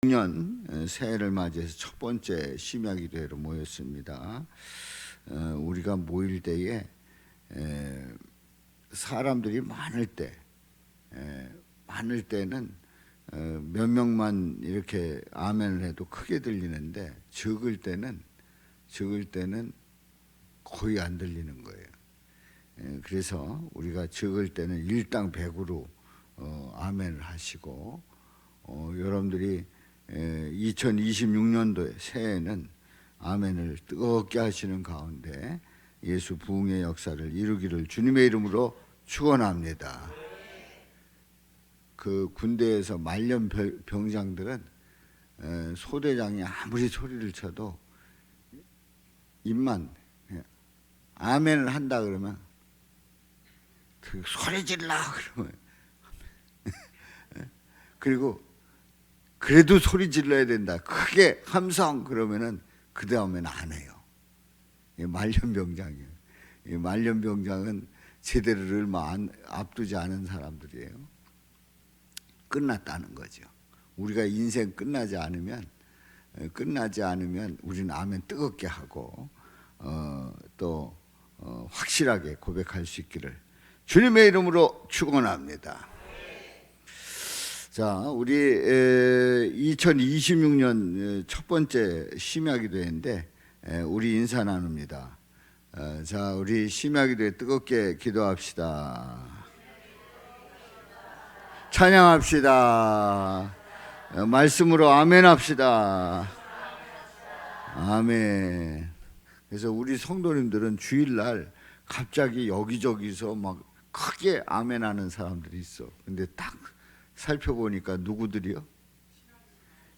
2026년 새해를 맞이해서 첫 번째 심야기도회로 모였습니다. 우리가 모일 때에 사람들이 많을 때는 몇 명만 이렇게 아멘을 해도 크게 들리는데 적을 때는 거의 안 들리는 거예요. 그래서 우리가 적을 때는 일당 100으로 아멘을 하시고 여러분들이 2026년도에 새해에는 아멘을 뜨겁게 하시는 가운데 예수 부흥의 역사를 이루기를 주님의 이름으로 축원합니다. 그 군대에서 말년 병장들은 소대장이 아무리 소리를 쳐도 입만 아멘을 한다 그러면 그 소리 질러 그러면 그리고 그래도 소리 질러야 된다. 크게 함성 그러면은 그 다음에는 안 해요. 말년병장이에요. 말년병장은 제대를 얼마 앞두지 않은 사람들이에요. 끝났다는 거죠. 우리가 인생 끝나지 않으면 우리는 아멘 뜨겁게 하고 또 확실하게 고백할 수 있기를 주님의 이름으로 축원합니다. 자, 우리 2026년 첫 번째 심야기도회인데 우리 인사 나눕니다. 자, 우리 심야기도회 뜨겁게 기도합시다. 찬양합시다. 말씀으로 아멘합시다. 아멘. 그래서 우리 성도님들은 주일날 갑자기 여기저기서 막 크게 아멘하는 사람들이 있어. 근데 딱 살펴보니까 누구들이요?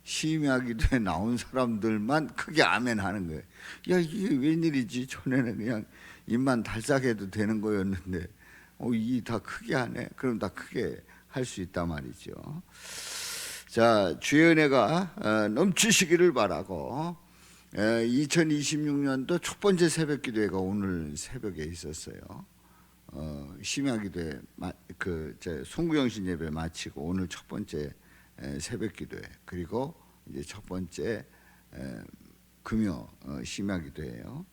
심야기도에 나온 사람들만 크게 아멘하는 거예요. 야, 이게 웬일이지? 전에는 그냥 입만 달싹해도 되는 거였는데 이 다 크게 하네. 그럼 다 크게 할 수 있단 말이죠. 자, 주의 은혜가 넘치시기를 바라고 2026년도 첫 번째 새벽기도회가 오늘 새벽에 있었어요. 심야기도회 송구영신 예배 마치고 오늘 첫 번째 새벽기도회 그리고 이제 첫 번째 금요 심야기도회예요.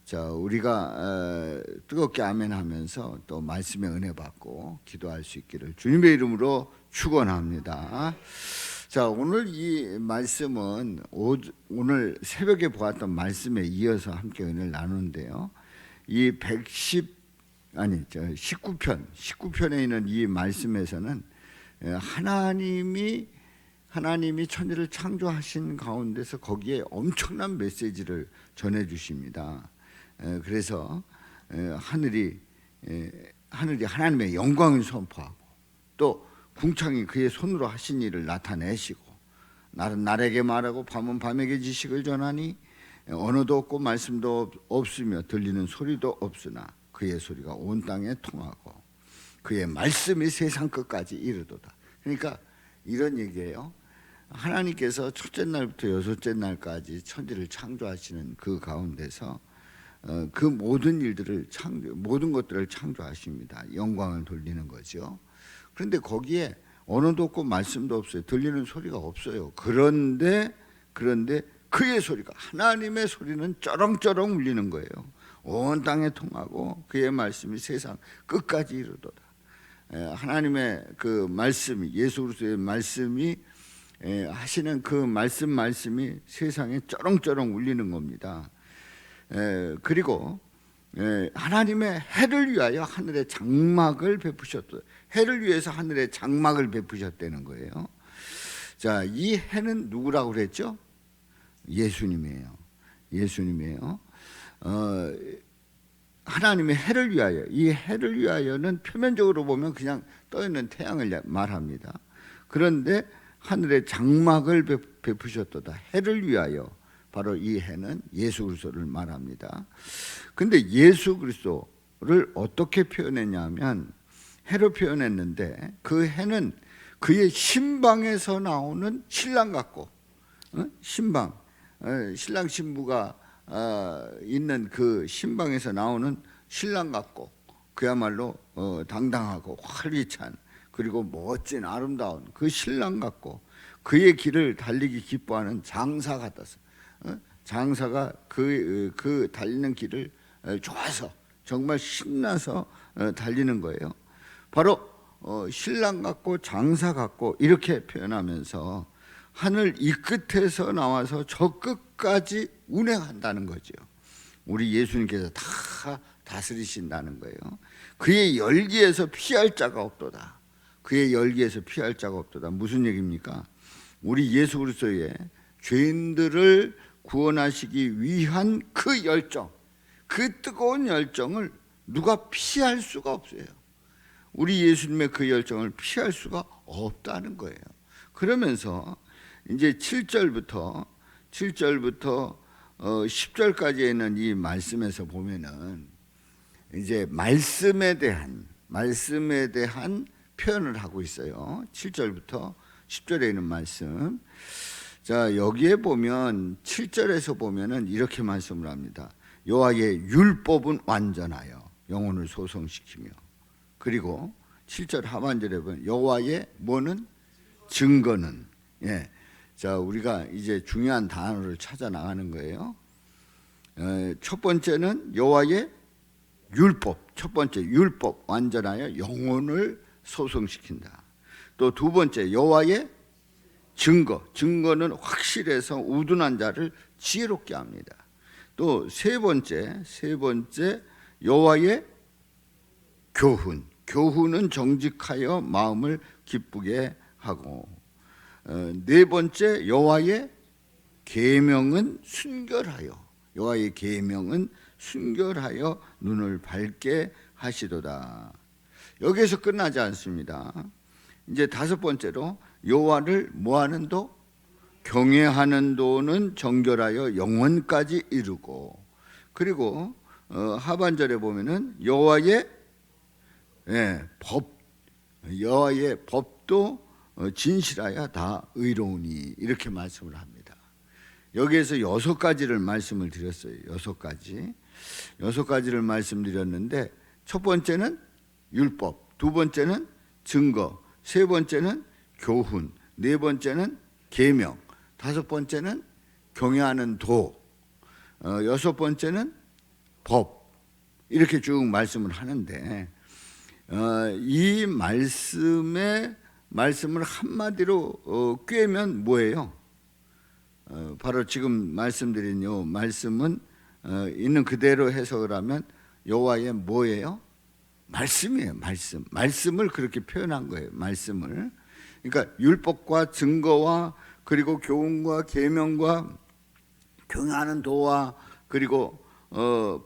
자, 우리가 뜨겁게 아멘하면서 또 말씀의 은혜 받고 기도할 수 있기를 주님의 이름으로 축원합니다. 자, 오늘 이 말씀은 오늘 새벽에 보았던 말씀에 이어서 함께 은혜를 나누는데요. 이 19편에 있는 이 말씀에서는 하나님이 천지를 창조하신 가운데서 거기에 엄청난 메시지를 전해 주십니다. 그래서 하늘이 하나님의 영광을 선포하고 또 궁창이 그의 손으로 하신 일을 나타내시고 날은 날에게 말하고 밤은 밤에게 지식을 전하니 언어도 없고 말씀도 없으며 들리는 소리도 없으나 그의 소리가 온 땅에 통하고 그의 말씀이 세상 끝까지 이르도다. 그러니까 이런 얘기예요. 하나님께서 첫째 날부터 여섯째 날까지 천지를 창조하시는 그 가운데서 그 모든 것들을 창조하십니다. 영광을 돌리는 거죠. 그런데 거기에 언어도 없고 말씀도 없어요. 들리는 소리가 없어요. 그런데 그의 소리가 하나님의 소리는 쩌렁쩌렁 울리는 거예요. 온 땅에 통하고 그의 말씀이 세상 끝까지 이르도다. 하나님의 그 말씀이 예수 그리스도의 말씀이 하시는 그 말씀이 세상에 쩌렁쩌렁 울리는 겁니다. 그리고 하나님의 해를 위하여 하늘에 장막을 베푸셨다. 해를 위해서 하늘에 장막을 베푸셨다는 거예요. 자, 이 해는 누구라고 그랬죠? 예수님이에요. 하나님의 해를 위하여. 이 해를 위하여는 표면적으로 보면 그냥 떠있는 태양을 말합니다. 그런데 하늘에 장막을 베푸셨도다. 해를 위하여. 바로 이 해는 예수 그리스도를 말합니다. 근데 예수 그리스도를 어떻게 표현했냐면 해로 표현했는데 그 해는 그의 신방에서 나오는 신랑 같고 신방 신랑 신부가 있는 그 신방에서 나오는 신랑 같고 그야말로 당당하고 활기찬 그리고 멋진 아름다운 그 신랑 같고 그의 길을 달리기 기뻐하는 장사 같았어. 장사가 그 달리는 길을 좋아서 정말 신나서 달리는 거예요. 바로 신랑 같고 장사 같고 이렇게 표현하면서 하늘 이 끝에서 나와서 저 끝까지 운행한다는 거죠. 우리 예수님께서 다 다스리신다는 거예요. 그의 열기에서 피할 자가 없도다. 그의 열기에서 피할 자가 없도다. 무슨 얘기입니까? 우리 예수 그리스도의 죄인들을 구원하시기 위한 그 열정, 그 뜨거운 열정을 누가 피할 수가 없어요. 우리 예수님의 그 열정을 피할 수가 없다는 거예요. 그러면서 이제 7절부터 10절까지에 있는 이 말씀에서 보면은 이제 말씀에 대한 표현을 하고 있어요. 7절부터 10절에 있는 말씀. 자, 여기에 보면 7절에서 보면은 이렇게 말씀을 합니다. 여호와의 율법은 완전하여 영혼을 소성시키며, 그리고 7절 하반절에 보면 여호와의 뭐는 증거는. 예. 자, 우리가 이제 중요한 단어를 찾아 나가는 거예요. 첫 번째는 여호와의 율법. 첫 번째 율법 완전하여 영혼을 소성시킨다. 또 두 번째 여호와의 증거. 증거는 확실해서 우둔한 자를 지혜롭게 합니다. 또 세 번째 여호와의 교훈. 교훈은 정직하여 마음을 기쁘게 하고, 네 번째 여호와의 계명은 순결하여, 여호와의 계명은 순결하여 눈을 밝게 하시도다. 여기에서 끝나지 않습니다. 이제 다섯 번째로 여호와를 뭐하는 도? 경외하는 도는 정결하여 영원까지 이루고, 그리고 하반절에 보면은 여호와의 여호와의 법도 진실하여 다 의로우니, 이렇게 말씀을 합니다. 여기에서 6가지를 말씀을 드렸어요. 6가지를 말씀드렸는데, 첫 번째는 율법, 두 번째는 증거, 세 번째는 교훈, 네 번째는 계명, 다섯 번째는 경외하는 도, 여섯 번째는 법, 이렇게 쭉 말씀을 하는데, 이 말씀을 한마디로 꿰면 뭐예요? 바로 지금 말씀드린 요 말씀은 있는 그대로 해석을 하면 여호와의 뭐예요? 말씀이에요. 말씀을 그렇게 표현한 거예요. 말씀을. 그러니까 율법과 증거와 그리고 교훈과 계명과 경외하는 도와 그리고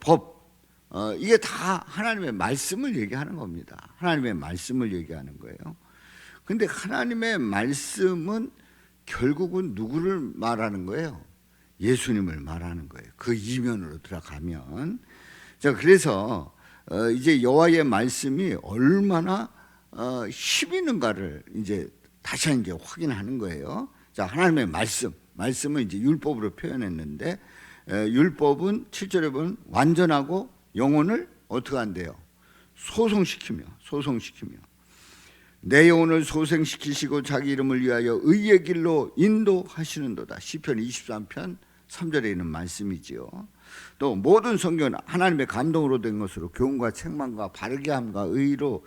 법, 이게 다 하나님의 말씀을 얘기하는 겁니다. 하나님의 말씀을 얘기하는 거예요. 근데 하나님의 말씀은 결국은 누구를 말하는 거예요? 예수님을 말하는 거예요. 그 이면으로 들어가면. 자, 그래서 이제 여호와의 말씀이 얼마나 힘 있는가를 이제 다시 한번 확인하는 거예요. 자, 하나님의 말씀은 이제 율법으로 표현했는데, 율법은 7절에 보면 완전하고 영혼을 어떻게 한대요? 소성시키며 내 영혼을 소생시키시고 자기 이름을 위하여 의의 길로 인도하시는도다. 시편 23편 3절에 있는 말씀이지요. 또 모든 성경은 하나님의 감동으로 된 것으로 교훈과 책망과 바르게 함과 의로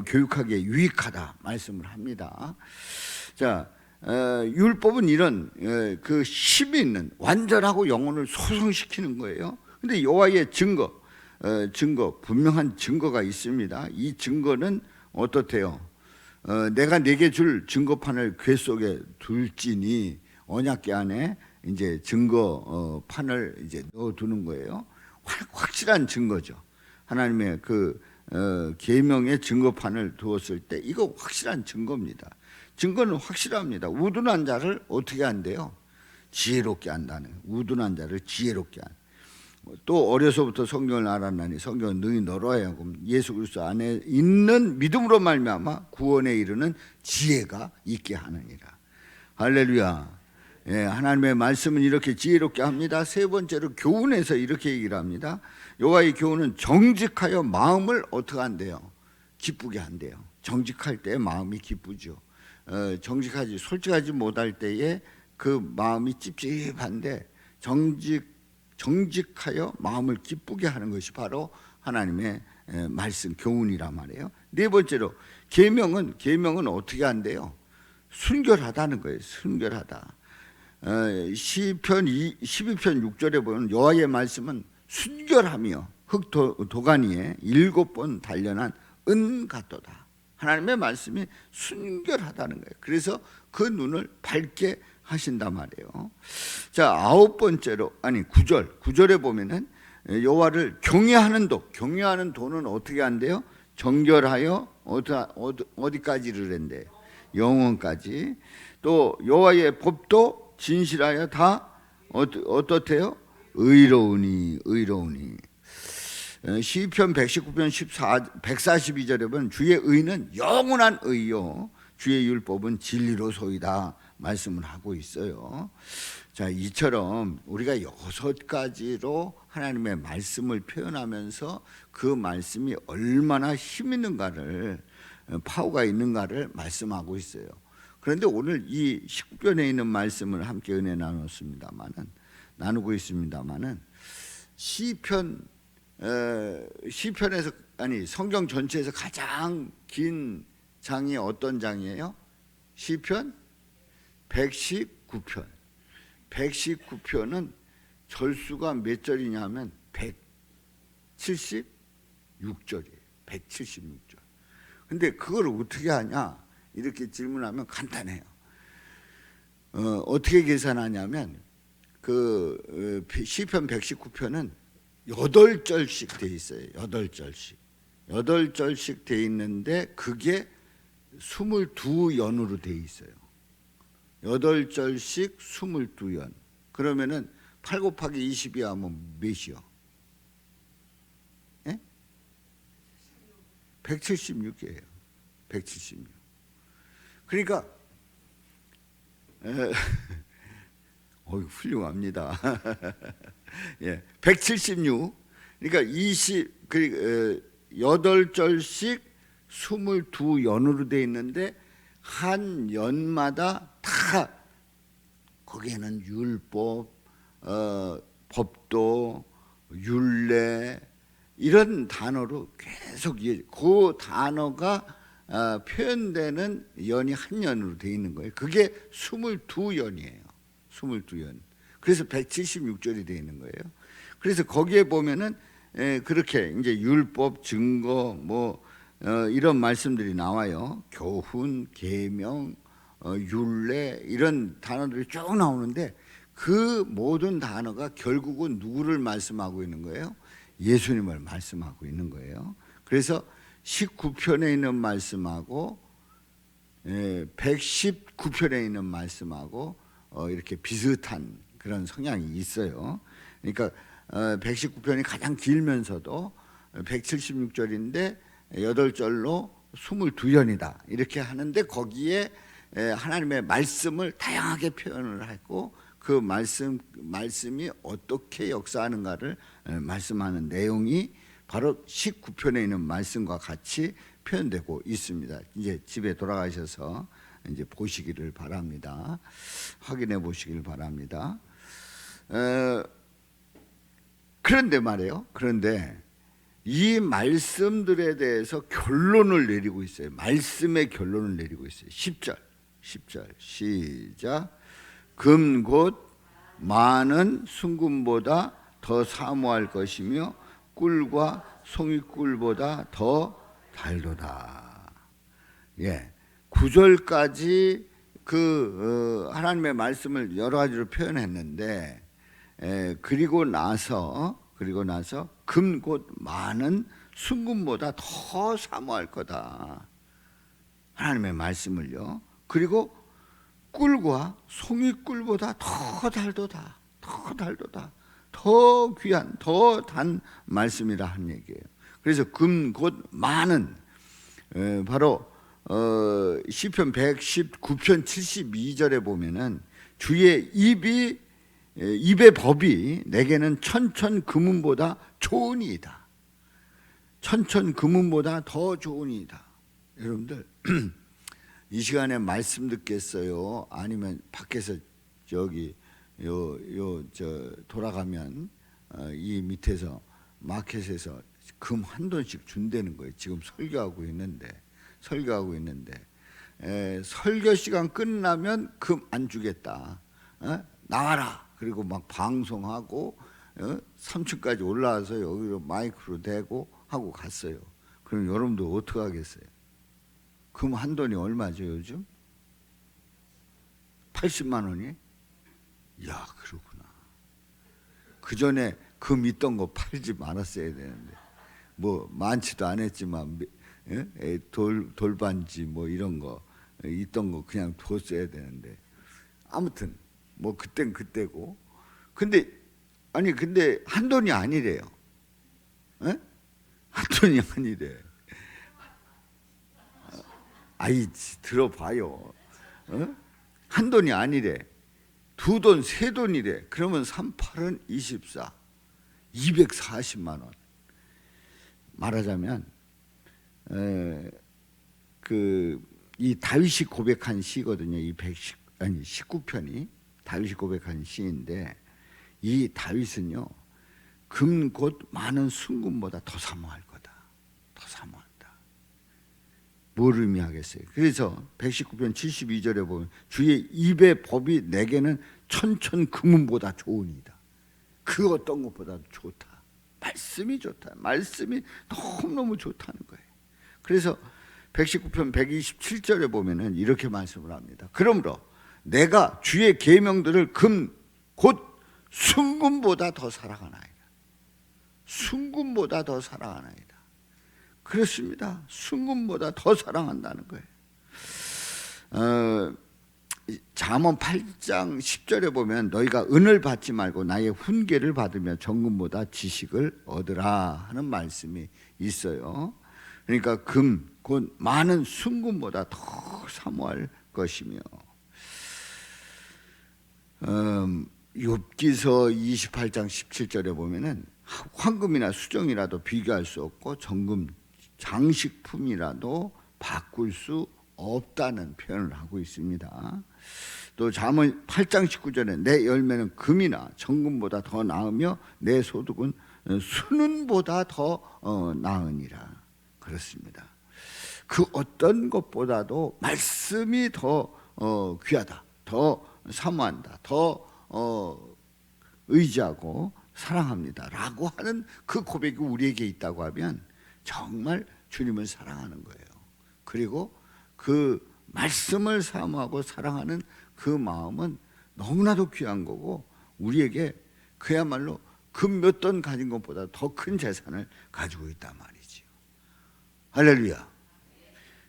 교육하기에 유익하다 말씀을 합니다. 자, 율법은 이런 그 힘이 있는 완전하고 영혼을 소성시키는 거예요. 근데 여호와의 증거, 분명한 증거가 있습니다. 이 증거는 어떻대요? 내가 내게 줄 증거판을 궤 속에 둘지니, 언약궤 안에 이제 증거판을 이제 넣어두는 거예요. 확실한 증거죠. 하나님의 그 계명의 증거판을 두었을 때 이거 확실한 증거입니다. 증거는 확실합니다. 우둔한 자를 어떻게 한대요? 지혜롭게 한다는, 우둔한 자를 지혜롭게 한. 또 어려서부터 성경을 알았나니 성경은 능히 너로야 하고 예수 그리스도 안에 있는 믿음으로 말미암아 구원에 이르는 지혜가 있게 하느니라. 할렐루야. 예, 하나님의 말씀은 이렇게 지혜롭게 합니다. 세 번째로 교훈에서 이렇게 얘기를 합니다. 여호와의 교훈은 정직하여 마음을 어떻게 한대요? 기쁘게 한대요. 정직할 때 마음이 기쁘죠. 정직하지 솔직하지 못할 때에 그 마음이 찝찝한데 정직하여 마음을 기쁘게 하는 것이 바로 하나님의 말씀 교훈이란 말이에요. 네 번째로 계명은 어떻게 한대요? 순결하다는 거예요. 순결하다. 시편 12편 6절에 보면 여호와의 말씀은 순결하며 흑도간 위에 7번 단련한 은 같도다. 하나님의 말씀이 순결하다는 거예요. 그래서 그 눈을 밝게 하신단 말이에요. 자, 9절에 보면은 여호와를 경외하는 도는 어떻게 한대요? 정결하여 어디까지를 한대요? 영원까지. 또 여호와의 법도 진실하여 다 어떻대요? 의로우니. 시편 119편 142절에 보면 주의 의는 영원한 의요 주의 율법은 진리로소이다 말씀을 하고 있어요. 자, 이처럼 우리가 6가지로 하나님의 말씀을 표현하면서 그 말씀이 얼마나 힘 있는가를, 파워가 있는가를 말씀하고 있어요. 그런데 오늘 이 19편에 있는 말씀을 함께 은혜 나누고 있습니다마는 시편에서 성경 전체에서 가장 긴 장이 어떤 장이에요? 시편 119편. 119편은 절수가 몇 절이냐면 176절이에요. 176절. 근데 그걸 어떻게 하냐? 이렇게 질문하면 간단해요. 어떻게 계산하냐면 그 시편 119편은 8절씩 돼 있어요. 8절씩 돼 있는데 그게 22연으로 돼 있어요. 8절씩 22연. 그러면은 8 곱하기 20이 하면 몇이요? 예? 176이에요. 176. 그러니까 훌륭합니다. 예, 176. 그러니까 8절씩 22연으로 돼 있는데 한 연마다 다 거기에는 율법, 법도, 율례 이런 단어로 계속 그 단어가 표현되는 연이 한 연으로 돼 있는 거예요. 그게 22연이에요. 22연. 그래서 176절이 돼 있는 거예요. 그래서 거기에 보면은 그렇게 이제 율법, 증거 이런 말씀들이 나와요. 교훈, 계명, 율례 이런 단어들이 쭉 나오는데 그 모든 단어가 결국은 누구를 말씀하고 있는 거예요? 예수님을 말씀하고 있는 거예요. 그래서 19편에 있는 말씀하고 119편에 있는 말씀하고 이렇게 비슷한 그런 성향이 있어요. 그러니까 119편이 가장 길면서도 176절인데 8절로 22연이다 이렇게 하는데 거기에 하나님의 말씀을 다양하게 표현을 하고 그 말씀이 어떻게 역사하는가를 말씀하는 내용이 바로 19편에 있는 말씀과 같이 표현되고 있습니다. 이제 집에 돌아가셔서 이제 보시기를 바랍니다. 확인해 보시기를 바랍니다. 그런데 말이에요. 그런데 이 말씀들에 대해서 결론을 내리고 있어요. 말씀의 결론을 내리고 있어요. 10절 시작. 금 곧 많은 순금보다 더 사모할 것이며 꿀과 송이꿀보다 더 달도다. 예, 9절까지 그 하나님의 말씀을 여러 가지로 표현했는데 그리고 나서 금 곧 많은 순금보다 더 사모할 거다. 하나님의 말씀을요. 그리고 꿀과 송이꿀보다 더 달도다. 더 귀한, 더 단 말씀이라 한 얘기예요. 그래서 금 곧 많은 바로 시편 119편 72절에 보면은 주의 입의 법이 내게는 천천 금은보다 좋으니이다. 천천 금은보다 더 좋으니이다. 여러분들 이 시간에 말씀 듣겠어요? 아니면 밖에서 저기 돌아가면 이 밑에서 마켓에서 금 한 돈씩 준다는 거예요. 지금 설교하고 있는데 설교 시간 끝나면 금 안 주겠다. 나와라. 그리고 막 방송하고 3층까지 올라와서 여기로 마이크로 대고 하고 갔어요. 그럼 여러분들 어떻게 하겠어요? 금 한 돈이 얼마죠 요즘? 80만 원이? 야, 그렇구나. 그 전에 금 있던 거 팔지 말았어야 되는데, 뭐 많지도 않았지만 돌반지 뭐 이런 거 있던 거 그냥 뒀어야 되는데, 아무튼 뭐 그땐 그때고. 근데 한 돈이 아니래요. 한 돈이 아니래. 아이, 들어봐요. 한 돈이 아니래. 두 돈, 세 돈이래. 그러면 38은 24, 240만 원. 말하자면 이 다윗이 고백한 시거든요. 이 19편이 다윗이 고백한 시인데, 이 다윗은요, 금 곧 많은 순금보다 더 사모할 거다. 더 사모한다. 뭘 의미하겠어요? 그래서 119편 72절에 보면 주의 입의 법이 내게는 천천 금은보다 좋으니이다. 그 어떤 것보다도 좋다. 말씀이 좋다. 말씀이 너무너무 좋다는 거예요. 그래서 119편 127절에 보면은 이렇게 말씀을 합니다. 그러므로 내가 주의 계명들을 금 곧 순금보다 더 사랑하나이다. 순금보다 더 사랑하나이다. 그렇습니다. 순금보다 더 사랑한다는 거예요. 잠언 8장 10절에 보면 너희가 은을 받지 말고 나의 훈계를 받으며 정금보다 지식을 얻으라 하는 말씀이 있어요. 그러니까 금, 곧 많은 순금보다 더 사모할 것이며, 욥기서 28장 17절에 보면은 황금이나 수정이라도 비교할 수 없고 정금 장식품이라도 바꿀 수 없다는 표현을 하고 있습니다. 또 잠언 8장 19절에 내 열매는 금이나 정금보다 더 나으며 내 소득은 순은보다 더 나으니라. 그렇습니다. 그 어떤 것보다도 말씀이 더 귀하다, 더 사모한다, 더 의지하고 사랑합니다 라고 하는 그 고백이 우리에게 있다고 하면 정말 주님을 사랑하는 거예요. 그리고 그 말씀을 사모하고 사랑하는 그 마음은 너무나도 귀한 거고, 우리에게 그야말로 금 몇 돈 가진 것보다 더 큰 재산을 가지고 있단 말이지요. 할렐루야.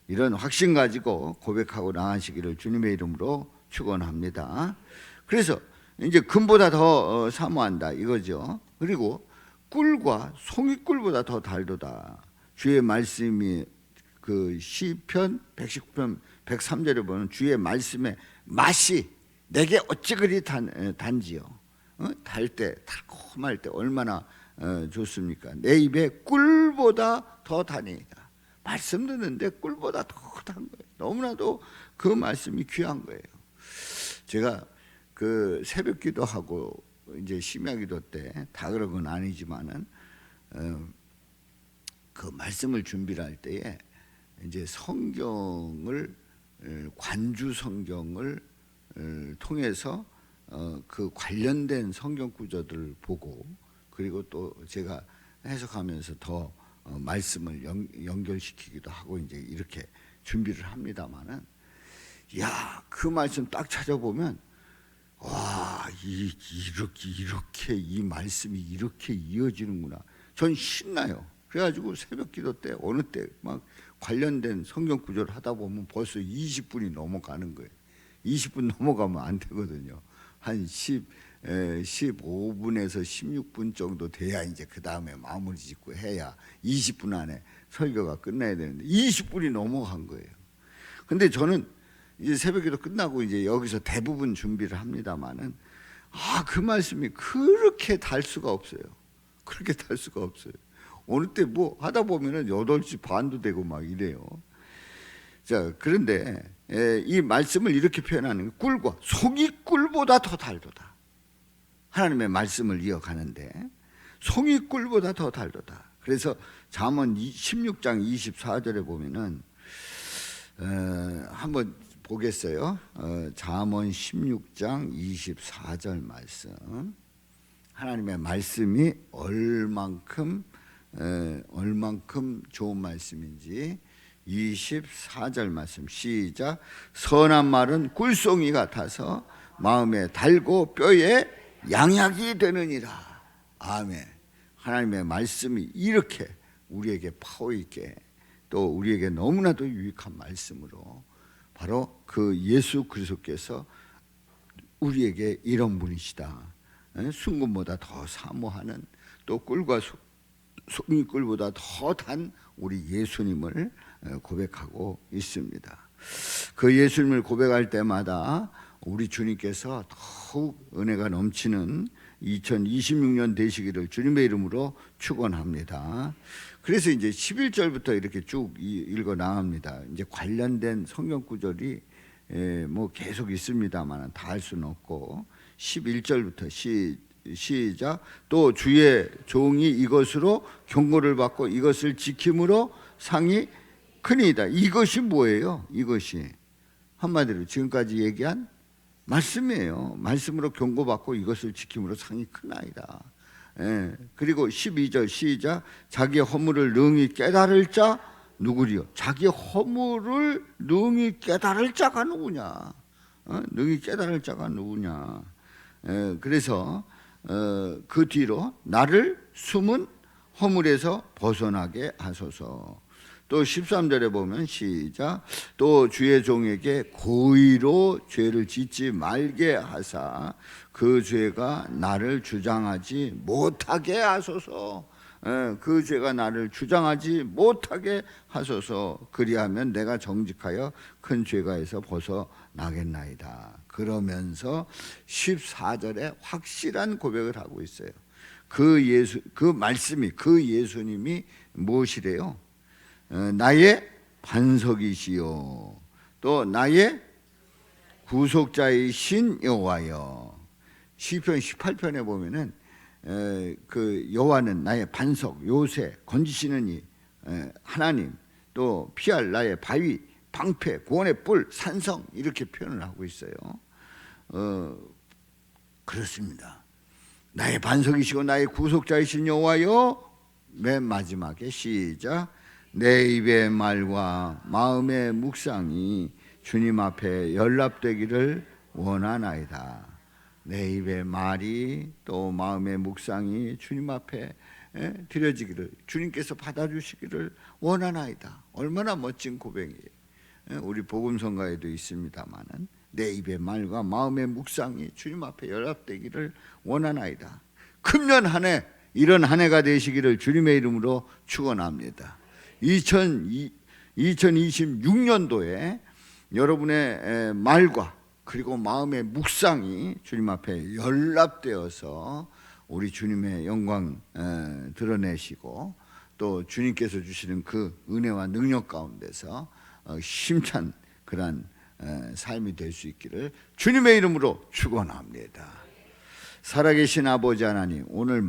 이런 확신 가지고 고백하고 나가시기를 주님의 이름으로 축원합니다. 그래서 이제 금보다 더 사모한다 이거죠. 그리고 꿀과 송이꿀보다 더 달도다. 주의 말씀이 그 시편 119편 103절에 보면 주의 말씀의 맛이 내게 어찌 그리 단지요. 달 때, 달콤할 때 얼마나 좋습니까? 내 입에 꿀보다 더 다니다. 말씀 듣는데 꿀보다 더 단 거예요. 너무나도 그 말씀이 귀한 거예요. 제가 그 새벽 기도하고 이제 심야 기도 때 다 그런 건 아니지만은 그 말씀을 준비를 할 때에 이제 성경을 관주 성경을 통해서 그 관련된 성경 구절들을 보고, 그리고 또 제가 해석하면서 더 말씀을 연결시키기도 하고 이제 이렇게 준비를 합니다만은, 야, 그 말씀 딱 찾아보면 와, 이렇게 이 말씀이 이렇게 이어지는구나. 전 신나요. 그래가지고 새벽 기도 때 어느 때 막 관련된 성경 구절을 하다 보면 벌써 20분이 넘어가는 거예요. 20분 넘어가면 안 되거든요. 한 15분에서 16분 정도 돼야 이제 그 다음에 마무리 짓고 해야 20분 안에 설교가 끝나야 되는데 20분이 넘어간 거예요. 근데 저는 이제 새벽기도 끝나고 이제 여기서 대부분 준비를 합니다만은, 그 말씀이 그렇게 달 수가 없어요. 그렇게 달 수가 없어요. 어느 때 뭐 하다 보면은 8시 반도 되고 막 이래요. 자, 그런데 이 말씀을 이렇게 표현하는 게 꿀과 송이 꿀보다 더 달도다. 하나님의 말씀을 이어가는데 송이 꿀보다 더 달도다. 그래서 잠언 16장 24절에 보면은 한번 보겠어요. 잠언 16장 24절 말씀. 하나님의 말씀이 얼만큼 좋은 말씀인지 24절 말씀 시작. 선한 말은 꿀송이 같아서 마음에 달고 뼈에 양약이 되느니라. 아멘. 하나님의 말씀이 이렇게 우리에게 파워 있게 또 우리에게 너무나도 유익한 말씀으로 바로 그 예수 그리스도께서 우리에게 이런 분이시다. 순금보다 더 사모하는 또 꿀과 송이 꿀보다 더 단 우리 예수님을 고백하고 있습니다. 그 예수님을 고백할 때마다 우리 주님께서 더욱 은혜가 넘치는 2026년 되시기를 주님의 이름으로 축원합니다. 그래서 이제 11절부터 이렇게 쭉 읽어 나갑니다. 이제 관련된 성경 구절이 뭐 계속 있습니다만 다 할 수는 없고 11절부터 시작. 또 주의 종이 이것으로 경고를 받고 이것을 지킴으로 상이 크니이다. 이것이 뭐예요? 이것이 한마디로 지금까지 얘기한 말씀이에요. 말씀으로 경고받고 이것을 지킴으로 상이 크나이다. 그리고 12절 시작. 자기 허물을 능히 깨달을 자 누구리요? 자기 허물을 능히 깨달을 자가 누구냐? 능히 깨달을 자가 누구냐? 그래서 그 뒤로 나를 숨은 허물에서 벗어나게 하소서. 또 13절에 보면 시작. 또 주의 종에게 고의로 죄를 짓지 말게 하사 그 죄가 나를 주장하지 못하게 하소서. 그 죄가 나를 주장하지 못하게 하소서. 그리하면 내가 정직하여 큰 죄가에서 벗어나겠나이다. 그러면서 14절에 확실한 고백을 하고 있어요. 그 말씀이 그 예수님이 무엇이래요? 나의 반석이시요 또 나의 구속자이신 여호와여. 시편 18편에 보면은 그 여호와는 나의 반석, 요새, 건지시는 이 하나님, 또 피할 나의 바위, 방패, 구원의 뿔, 산성 이렇게 표현을 하고 있어요. 그렇습니다. 나의 반석이시고 나의 구속자이신 여호와여. 맨 마지막에 시작. 내 입의 말과 마음의 묵상이 주님 앞에 연락되기를 원하나이다. 내 입의 말이 또 마음의 묵상이 주님 앞에 드려지기를, 주님께서 받아주시기를 원하나이다. 얼마나 멋진 고백이에요. 우리 복음성가에도 있습니다마는 내 입의 말과 마음의 묵상이 주님 앞에 연락되기를 원하나이다. 금년 한 해 이런 한 해가 되시기를 주님의 이름으로 축원합니다. 2026년도에 여러분의 말과 그리고 마음의 묵상이 주님 앞에 연락되어서 우리 주님의 영광 드러내시고 또 주님께서 주시는 그 은혜와 능력 가운데서 힘찬 그러한 삶이 될 수 있기를 주님의 이름으로 축원합니다. 살아계신 아버지 하나님, 오늘